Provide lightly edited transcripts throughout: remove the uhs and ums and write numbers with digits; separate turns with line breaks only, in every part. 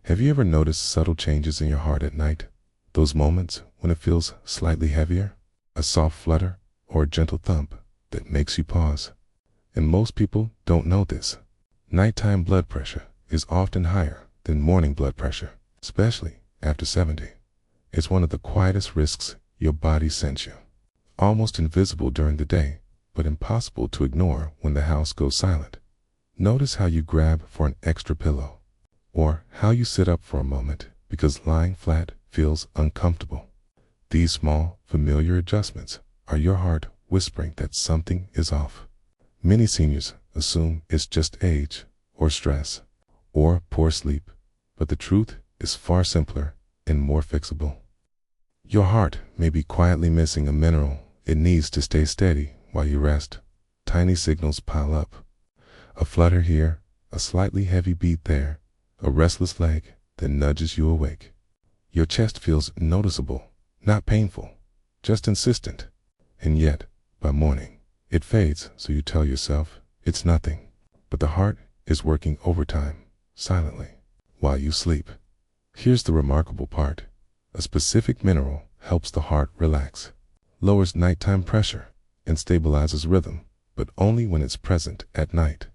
Have you ever noticed subtle changes in your heart at night? Those moments when it feels slightly heavier, a soft flutter, or a gentle thump that makes you pause. And most people don't know this. Nighttime blood pressure is often higher than morning blood pressure, especially after 70. It's one of the quietest risks your body sends you. Almost invisible during the day, but impossible to ignore when the house goes silent. Notice how you grab for an extra pillow, or how you sit up for a moment because lying flat feels uncomfortable. These small, familiar adjustments are your heart whispering that something is off. Many seniors assume it's just age, or stress, or poor sleep, but the truth is far simpler and more fixable. Your heart may be quietly missing a mineral it needs to stay steady while you rest. Tiny signals pile up. A flutter here, a slightly heavy beat there, a restless leg that nudges you awake. Your chest feels noticeable, not painful, just insistent. And yet, by morning, it fades, so you tell yourself it's nothing. But the heart is working overtime, silently, while you sleep. Here's the remarkable part. A specific mineral helps the heart relax, lowers nighttime pressure, and stabilizes rhythm, but only when it's present at night.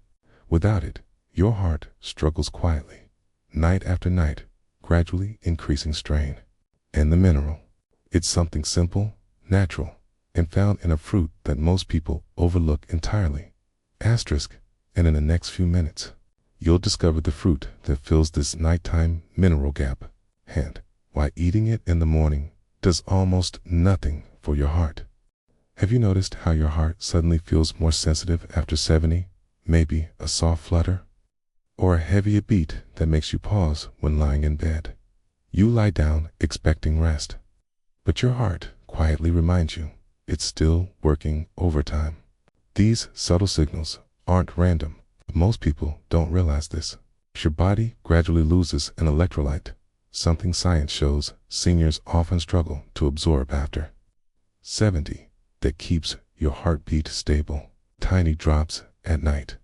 Without it, your heart struggles quietly, night after night, gradually increasing strain. And the mineral, it's something simple, natural, and found in a fruit that most people overlook entirely. Asterisk, and in the next few minutes, you'll discover the fruit that fills this nighttime mineral gap. And why eating it in the morning does almost nothing for your heart. Have you noticed how your heart suddenly feels more sensitive after 70? Maybe a soft flutter? Or a heavier beat that makes you pause when lying in bed. You lie down expecting rest, but your heart quietly reminds you it's still working overtime. These subtle signals aren't random. Most people don't realize this. Your body gradually loses an electrolyte, something science shows seniors often struggle to absorb after 70, that keeps your heartbeat stable. Tiny drops at night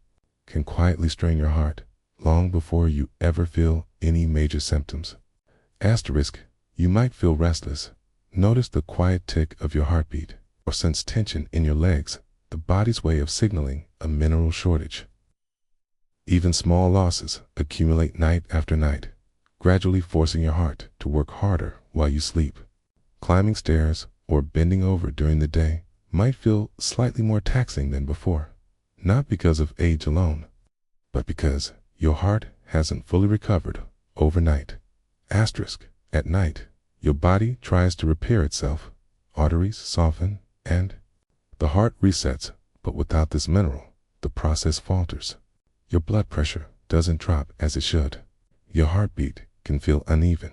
can quietly strain your heart long before you ever feel any major symptoms. Asterisk, you might feel restless, notice the quiet tick of your heartbeat, or sense tension in your legs, the body's way of signaling a mineral shortage. Even small losses accumulate night after night, gradually forcing your heart to work harder while you sleep. Climbing stairs or bending over during the day might feel slightly more taxing than before, not because of age alone, but because your heart hasn't fully recovered overnight. Asterisk, at night, your body tries to repair itself, arteries soften, and the heart resets, but without this mineral, the process falters. Your blood pressure doesn't drop as it should. Your heartbeat can feel uneven,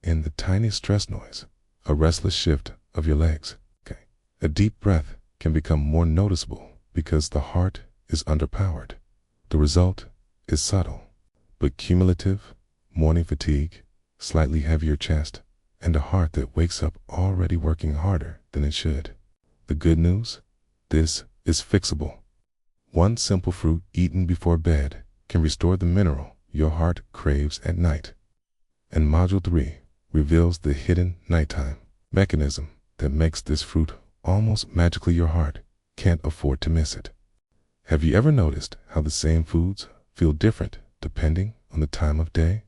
and the tiniest stress noise, a restless shift of your legs, a deep breath can become more noticeable because the heart is underpowered. The result is subtle, but cumulative: morning fatigue, slightly heavier chest, and a heart that wakes up already working harder than it should. The good news? This is fixable. One simple fruit eaten before bed can restore the mineral your heart craves at night. And Module 3 reveals the hidden nighttime mechanism that makes this fruit almost magically your heart can't afford to miss it. Have you ever noticed how the same foods feel different depending on the time of day?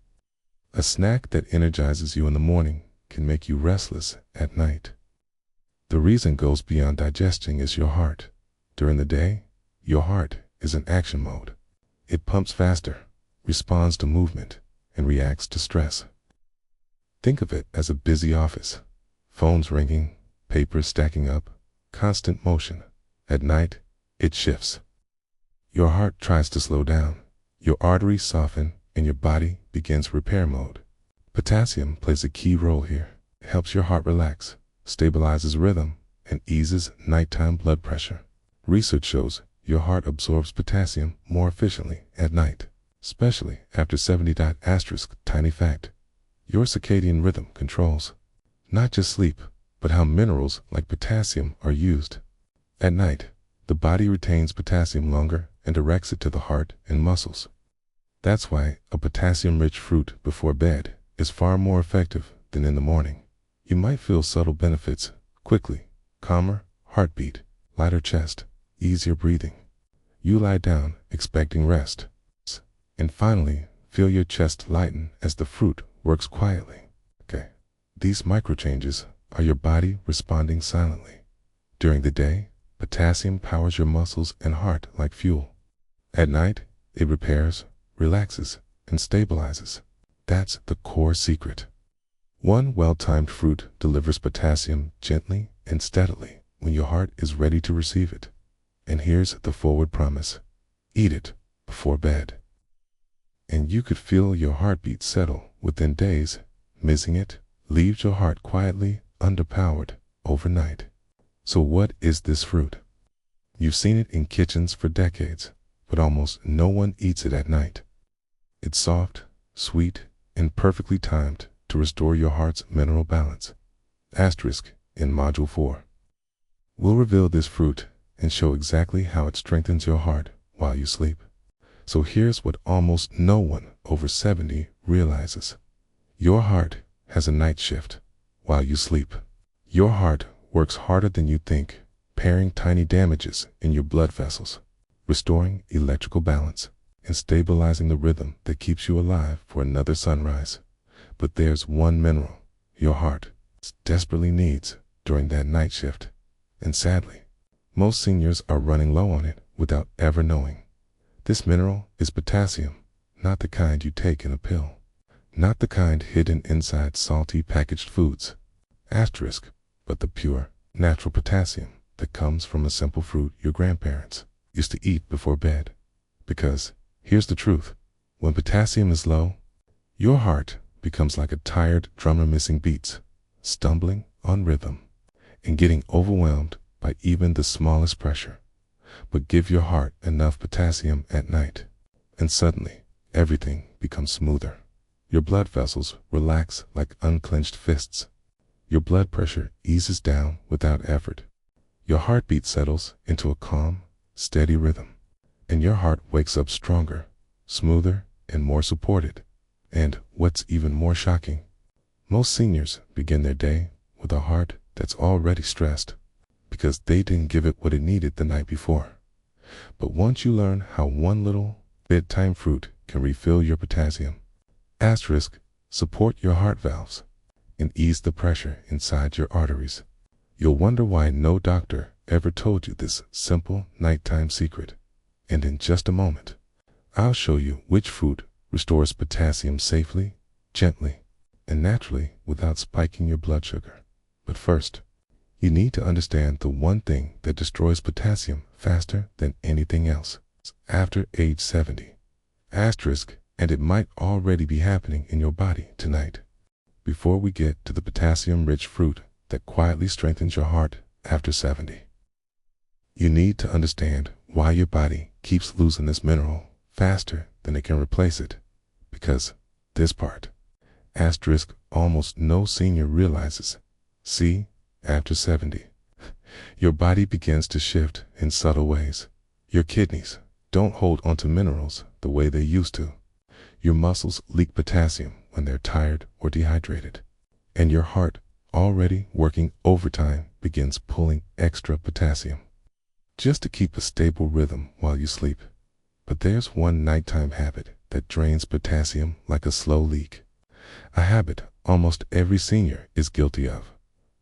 A snack that energizes you in the morning can make you restless at night. The reason goes beyond digestion is your heart. During the day, your heart is in action mode. It pumps faster, responds to movement, and reacts to stress. Think of it as a busy office. Phones ringing, papers stacking up, constant motion. At night, it shifts. Your heart tries to slow down. Your arteries soften, and your body begins repair mode. Potassium plays a key role here. It helps your heart relax, stabilizes rhythm, and eases nighttime blood pressure. Research shows your heart absorbs potassium more efficiently at night, especially after 70. Asterisk, tiny fact: your circadian rhythm controls not just sleep, but how minerals like potassium are used. At night, the body retains potassium longer and directs it to the heart and muscles. That's why a potassium-rich fruit before bed is far more effective than in the morning. You might feel subtle benefits quickly: calmer heartbeat, lighter chest, easier breathing. You lie down expecting rest. And finally, feel your chest lighten as the fruit works quietly. Okay. These micro changes are your body responding silently. During the day, potassium powers your muscles and heart like fuel. At night, it repairs, relaxes, and stabilizes. That's the core secret. One well-timed fruit delivers potassium gently and steadily when your heart is ready to receive it. And here's the forward promise: eat it before bed. And you could feel your heartbeat settle within days. Missing it leaves your heart quietly underpowered overnight. So what is this fruit? You've seen it in kitchens for decades, but almost no one eats it at night. It's soft, sweet, and perfectly timed to restore your heart's mineral balance. Asterisk in Module 4. We'll reveal this fruit and show exactly how it strengthens your heart while you sleep. So here's what almost no one over 70 realizes. Your heart has a night shift while you sleep. Your heart works harder than you think, repairing tiny damages in your blood vessels, restoring electrical balance, and stabilizing the rhythm that keeps you alive for another sunrise. But there's one mineral your heart desperately needs during that night shift. And sadly, most seniors are running low on it without ever knowing. This mineral is potassium, not the kind you take in a pill, not the kind hidden inside salty packaged foods. Asterisk, but the pure, natural potassium that comes from a simple fruit your grandparents used to eat before bed. Because here's the truth: when potassium is low, your heart becomes like a tired drummer missing beats, stumbling on rhythm, and getting overwhelmed by even the smallest pressure. But give your heart enough potassium at night, and suddenly everything becomes smoother. Your blood vessels relax like unclenched fists. Your blood pressure eases down without effort. Your heartbeat settles into a calm, steady rhythm, and your heart wakes up stronger, smoother, and more supported. And what's even more shocking, most seniors begin their day with a heart that's already stressed because they didn't give it what it needed the night before. But once you learn how one little bedtime fruit can refill your potassium, asterisk, support your heart valves, and ease the pressure inside your arteries, you'll wonder why no doctor ever told you this simple nighttime secret. And in just a moment, I'll show you which fruit restores potassium safely, gently, and naturally without spiking your blood sugar. But first, you need to understand the one thing that destroys potassium faster than anything else. After age 70, asterisk, and it might already be happening in your body tonight. Before we get to the potassium-rich fruit that quietly strengthens your heart after 70, you need to understand why your body keeps losing this mineral faster than it can replace it. Because this part, asterisk, almost no senior realizes. See, after 70, your body begins to shift in subtle ways. Your kidneys don't hold onto minerals the way they used to. Your muscles leak potassium when they're tired or dehydrated. And your heart, already working overtime, begins pulling extra potassium just to keep a stable rhythm while you sleep. But there's one nighttime habit that drains potassium like a slow leak. A habit almost every senior is guilty of: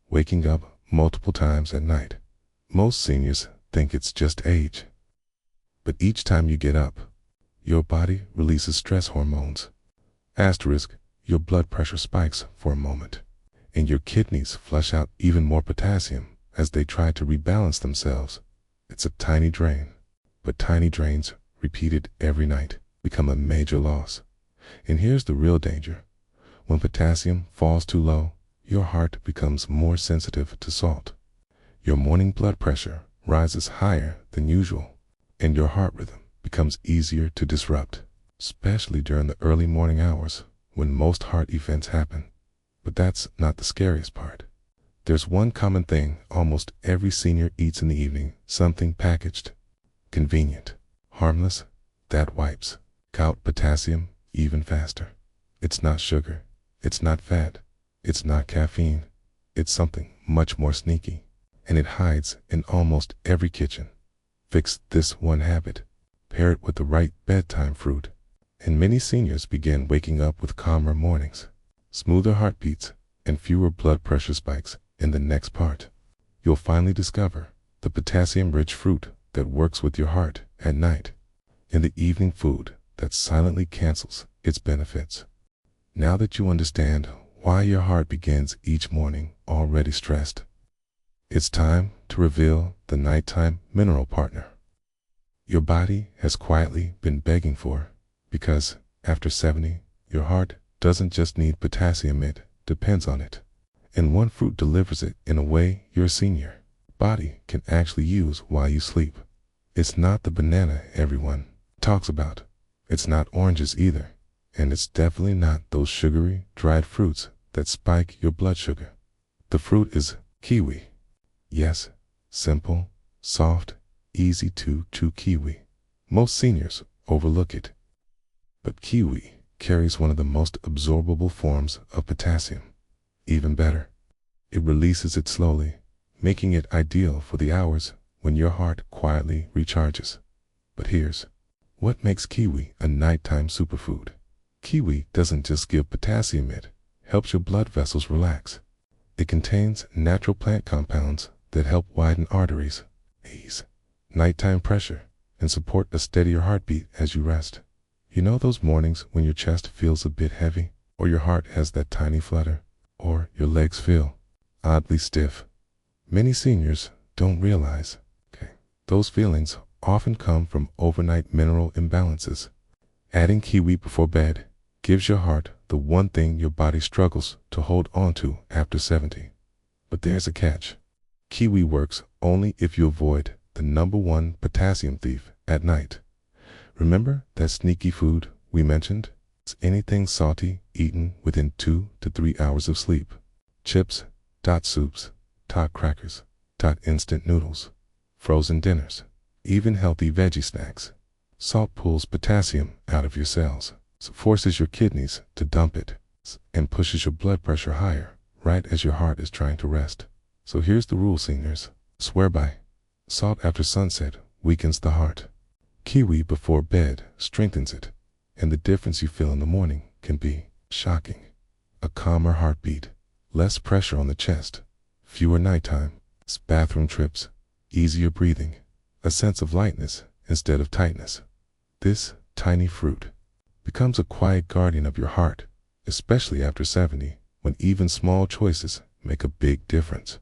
waking up multiple times at night. Most seniors think it's just age. But each time you get up, your body releases stress hormones. Asterisk, your blood pressure spikes for a moment, and your kidneys flush out even more potassium as they try to rebalance themselves. It's a tiny drain, but tiny drains repeated every night become a major loss. And here's the real danger: when potassium falls too low, your heart becomes more sensitive to salt. Your morning blood pressure rises higher than usual, and your heart rhythm becomes easier to disrupt, especially during the early morning hours when most heart events happen. But that's not the scariest part. There's one common thing almost every senior eats in the evening: something packaged, convenient, harmless, that wipes Count potassium even faster. It's not sugar. It's not fat. It's not caffeine. It's something much more sneaky. And it hides in almost every kitchen. Fix this one habit. Pair it with the right bedtime fruit. And many seniors begin waking up with calmer mornings, smoother heartbeats, and fewer blood pressure spikes in the next part. You'll finally discover the potassium-rich fruit that works with your heart at night, and the evening food that silently cancels its benefits. Now that you understand why your heart begins each morning already stressed, it's time to reveal the nighttime mineral partner your body has quietly been begging for, because after 70, your heart doesn't just need potassium, it depends on it. And one fruit delivers it in a way your senior body can actually use while you sleep. It's not the banana everyone talks about. It's not oranges either. And it's definitely not those sugary, dried fruits that spike your blood sugar. The fruit is kiwi. Yes, simple, soft, easy to chew kiwi. Most seniors overlook it. But kiwi carries one of the most absorbable forms of potassium. Even better, it releases it slowly, making it ideal for the hours when your heart quietly recharges. But here's what makes kiwi a nighttime superfood. Kiwi doesn't just give potassium, it helps your blood vessels relax. It contains natural plant compounds that help widen arteries, ease nighttime pressure, and support a steadier heartbeat as you rest. You know those mornings when your chest feels a bit heavy, or your heart has that tiny flutter, or your legs feel oddly stiff? Many seniors don't realize those feelings often come from overnight mineral imbalances. Adding kiwi before bed gives your heart the one thing your body struggles to hold on to after 70. But there's a catch. Kiwi works only if you avoid the #1 potassium thief at night. Remember that sneaky food we mentioned? It's anything salty eaten within 2 to 3 hours of sleep. Chips, soups, crackers, instant noodles, frozen dinners, even healthy veggie snacks. Salt pulls potassium out of your cells, so forces your kidneys to dump it, and pushes your blood pressure higher right as your heart is trying to rest. So here's the rule, seniors swear by. Salt after sunset weakens the heart. Kiwi before bed strengthens it, and the difference you feel in the morning can be shocking. A calmer heartbeat, less pressure on the chest, fewer nighttime bathroom trips, easier breathing, a sense of lightness instead of tightness. This tiny fruit becomes a quiet guardian of your heart, especially after 70, when even small choices make a big difference.